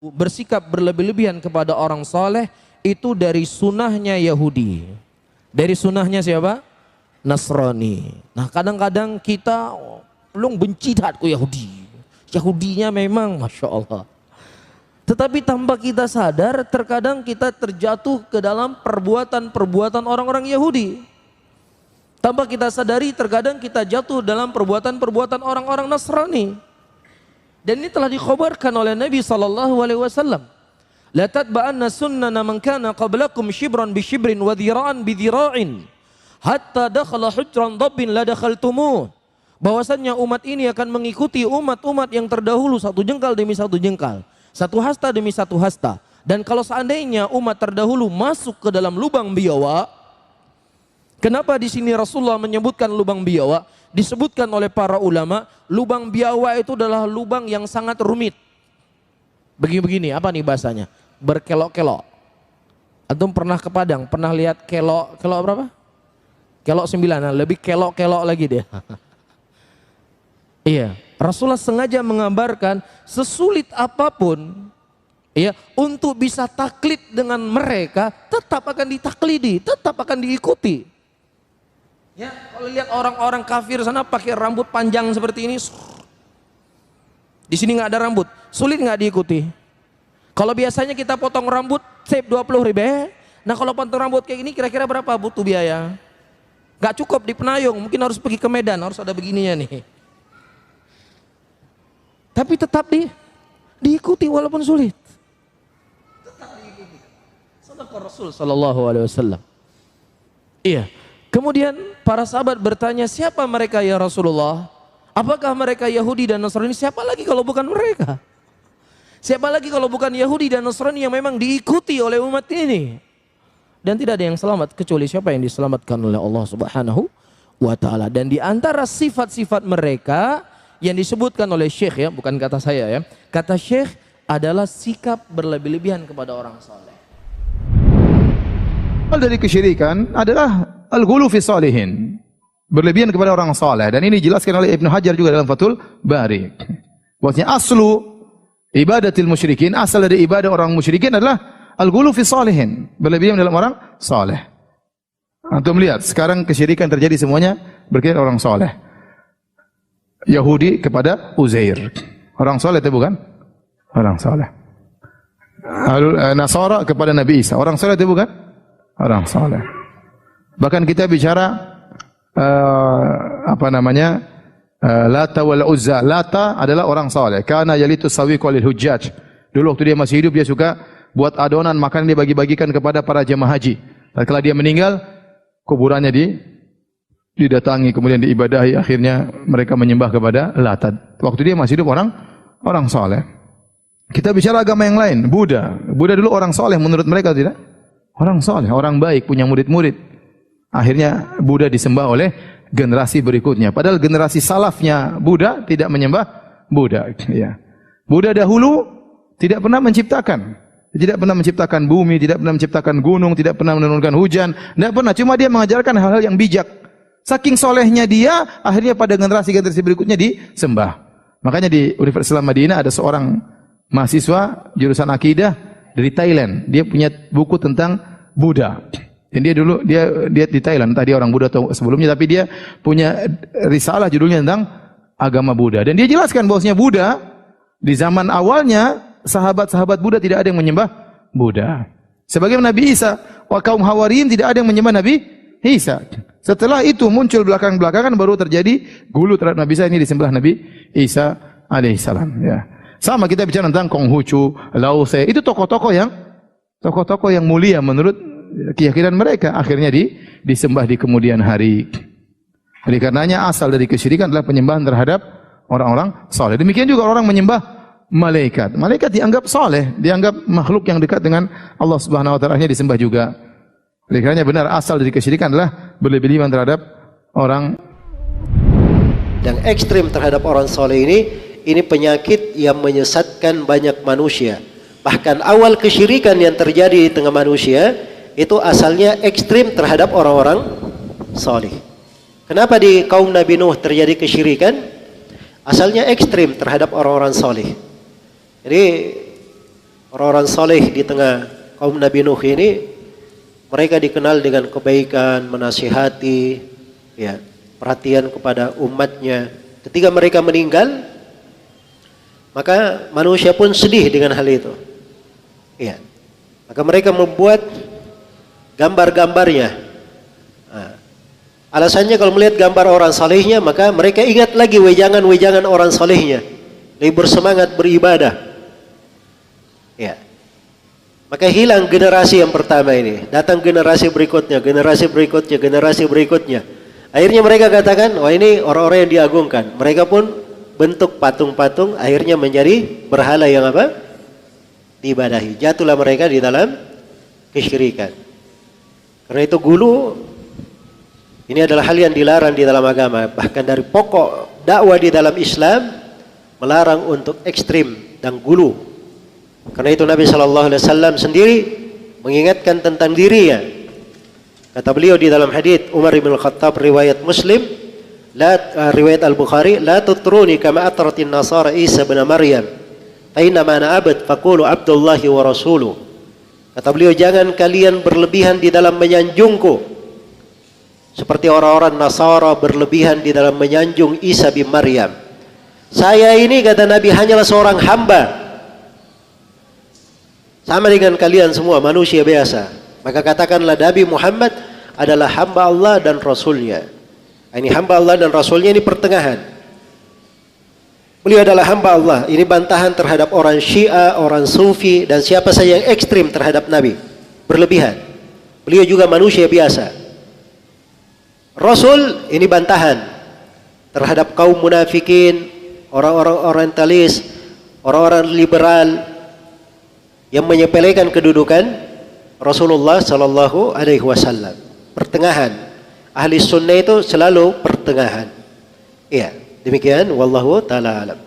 bersikap berlebih-lebihan kepada orang soleh itu dari sunnahnya Yahudi. Dari sunnahnya siapa? Nasrani. Nah kadang-kadang kita belum benci terhadap Yahudi. Yahudinya memang Masya Allah. Tetapi tanpa kita sadar terkadang kita terjatuh ke dalam perbuatan-perbuatan orang-orang Yahudi. Tanpa kita sadari terkadang kita jatuh dalam perbuatan-perbuatan orang-orang Nasrani. Dan ini telah dikhabarkan oleh Nabi SAW. La tatba'anna sunnana man kana qablakum shibran bi shibrin wa dhira'an bi dhira'in hatta dakhala hujran dabbin la dakhaltumuh. Bahwasannya umat ini akan mengikuti umat-umat yang terdahulu satu jengkal demi satu jengkal, satu hasta demi satu hasta. Dan kalau seandainya umat terdahulu masuk ke dalam lubang biawa, kenapa di sini Rasulullah menyebutkan lubang biawa? Disebutkan oleh para ulama, lubang biawa itu adalah lubang yang sangat rumit. Begini-begini, apa nih bahasanya? Berkelok-kelok. Antum pernah ke Padang, pernah lihat kelok berapa? Kelok 9, lebih kelok-kelok lagi deh. Iya, Rasulullah sengaja menggambarkan sesulit apapun ya, untuk bisa taklid dengan mereka, tetap akan ditaklidi, tetap akan diikuti. Ya, kalau lihat orang-orang kafir sana pakai rambut panjang seperti ini, di sini nggak ada rambut, sulit nggak diikuti. Kalau biasanya kita potong rambut save 20.000, nah kalau potong rambut kayak gini kira-kira berapa butuh biaya? Nggak cukup di Penayung, mungkin harus pergi ke Medan, harus ada begininya nih. Tapi tetap diikuti walaupun sulit. Tetap diikuti. Sadaqah Rasul sallallahu alaihi wasallam. Iya. Kemudian para sahabat bertanya, siapa mereka ya Rasulullah? Apakah mereka Yahudi dan Nasrani? Siapa lagi kalau bukan mereka? Siapa lagi kalau bukan Yahudi dan Nasrani yang memang diikuti oleh umat ini? Dan tidak ada yang selamat kecuali siapa yang diselamatkan oleh Allah Subhanahu wa taala. Dan di antara sifat-sifat mereka yang disebutkan oleh Syekh, ya, bukan kata saya ya. Kata Syekh adalah sikap berlebih-lebihan kepada orang saleh. Dari kesyirikan adalah al-ghulu fi salihin, berlebihan kepada orang saleh, dan ini dijelaskan oleh Ibnu Hajar juga dalam Fathul Bari. Bahwasanya aslu ibadatil musyrikin, asal dari ibadah orang musyrikin adalah al-ghulu fi salihin, berlebihan dalam orang saleh. Antum lihat sekarang kesyirikan terjadi semuanya berkaitan orang saleh. Yahudi kepada Uzair, orang saleh itu bukan? Orang saleh. Nasara kepada Nabi Isa, orang saleh itu bukan? Orang saleh. Bahkan kita bicara Lata wal Uzza. Lata adalah orang saleh. Kana yalitu sawiq lil hujjaj. Dulu waktu dia masih hidup dia suka buat adonan makan, dia bagi-bagikan kepada para jemaah haji. Setelah dia meninggal, kuburannya didatangi kemudian diibadahi, akhirnya mereka menyembah kepada Lata. Waktu dia masih hidup orang saleh. Kita bicara agama yang lain, Buddha. Buddha dulu orang saleh menurut mereka, tidak? Orang saleh, orang baik, punya murid-murid. Akhirnya Buddha disembah oleh generasi berikutnya. Padahal generasi salafnya Buddha tidak menyembah Buddha. Ya. Buddha dahulu tidak pernah menciptakan bumi, tidak pernah menciptakan gunung, tidak pernah menurunkan hujan, tidak pernah. Cuma dia mengajarkan hal-hal yang bijak. Saking solehnya dia, akhirnya pada generasi-generasi berikutnya disembah. Makanya di Universitas Islam Madinah ada seorang mahasiswa jurusan akidah dari Thailand. Dia punya buku tentang Buddha. Dan dia dulu dia di Thailand, entah dia orang Buddha atau sebelumnya, tapi dia punya risalah judulnya tentang agama Buddha. Dan dia jelaskan bahwasanya Buddha di zaman awalnya sahabat-sahabat Buddha tidak ada yang menyembah Buddha. Sebagaimana Nabi Isa, wa kaum Hawariyin tidak ada yang menyembah Nabi Isa. Setelah itu muncul belakang-belakangan baru terjadi gulu terhadap Nabi Isa, ini disembah Nabi Isa alaihissalam. Ya. Sama kita bicara tentang Konghucu, Lao Tse, itu tokoh-tokoh yang mulia menurut keyakinan mereka, akhirnya disembah di kemudian hari. Oleh karenanya asal dari kesyirikan adalah penyembahan terhadap orang-orang saleh. Demikian juga orang menyembah malaikat. Malaikat dianggap saleh, dianggap makhluk yang dekat dengan Allah Subhanahu wa taala, disembah juga. Oleh karenanya benar asal dari kesyirikan adalah berlebihan terhadap orang yang ekstrim terhadap orang saleh ini penyakit yang menyesatkan banyak manusia. Bahkan awal kesyirikan yang terjadi di tengah manusia itu asalnya ekstrim terhadap orang-orang saleh. Kenapa di kaum Nabi Nuh terjadi kesyirikan? Asalnya ekstrim terhadap orang-orang saleh. Jadi orang-orang soleh di tengah kaum Nabi Nuh ini, mereka dikenal dengan kebaikan, menasihati, ya, perhatian kepada umatnya. Ketika mereka meninggal, maka manusia pun sedih dengan hal itu. Ya. Maka mereka membuat gambar-gambarnya. Nah, alasannya kalau melihat gambar orang salehnya, maka mereka ingat lagi wejangan-wejangan orang salehnya, lebih bersemangat beribadah. Ya. Maka hilang generasi yang pertama ini, datang generasi berikutnya, generasi berikutnya, generasi berikutnya. Akhirnya mereka katakan, wah ini orang-orang yang diagungkan. Mereka pun bentuk patung-patung, akhirnya menjadi berhala yang apa? Diibadahi. Jatuhlah mereka di dalam kesyirikan. Karena itu gulu ini adalah hal yang dilarang di dalam agama. Bahkan dari pokok dakwah di dalam Islam melarang untuk ekstrim dan gulu. Karena itu Nabi SAW sendiri mengingatkan tentang dirinya. Kata beliau di dalam hadits Umar bin Khattab riwayat Muslim, riwayat Al-Bukhari, la tutruni kama atratin nasara Isa bin Maryam. Fa inna ma ana abd faqulu Abdullahi wa rasuluh. Kata beliau, jangan kalian berlebihan di dalam menyanjungku seperti orang-orang Nasara berlebihan di dalam menyanjung Isa bin Maryam. Saya ini, kata Nabi, hanyalah seorang hamba, sama dengan kalian semua manusia biasa. Maka katakanlah Nabi Muhammad adalah hamba Allah dan Rasulnya. Ini hamba Allah dan Rasulnya, ini pertengahan. Beliau adalah hamba Allah. Ini bantahan terhadap orang Syiah, orang Sufi, dan siapa saja yang ekstrim terhadap Nabi, berlebihan. Beliau juga manusia biasa. Rasul, ini bantahan terhadap kaum munafikin, orang-orang orientalis, orang-orang liberal yang menyepelekan kedudukan Rasulullah Sallallahu Alaihi Wasallam. Pertengahan. Ahli sunnah itu selalu pertengahan. Iya, demikian. Wallahu ta'ala alam.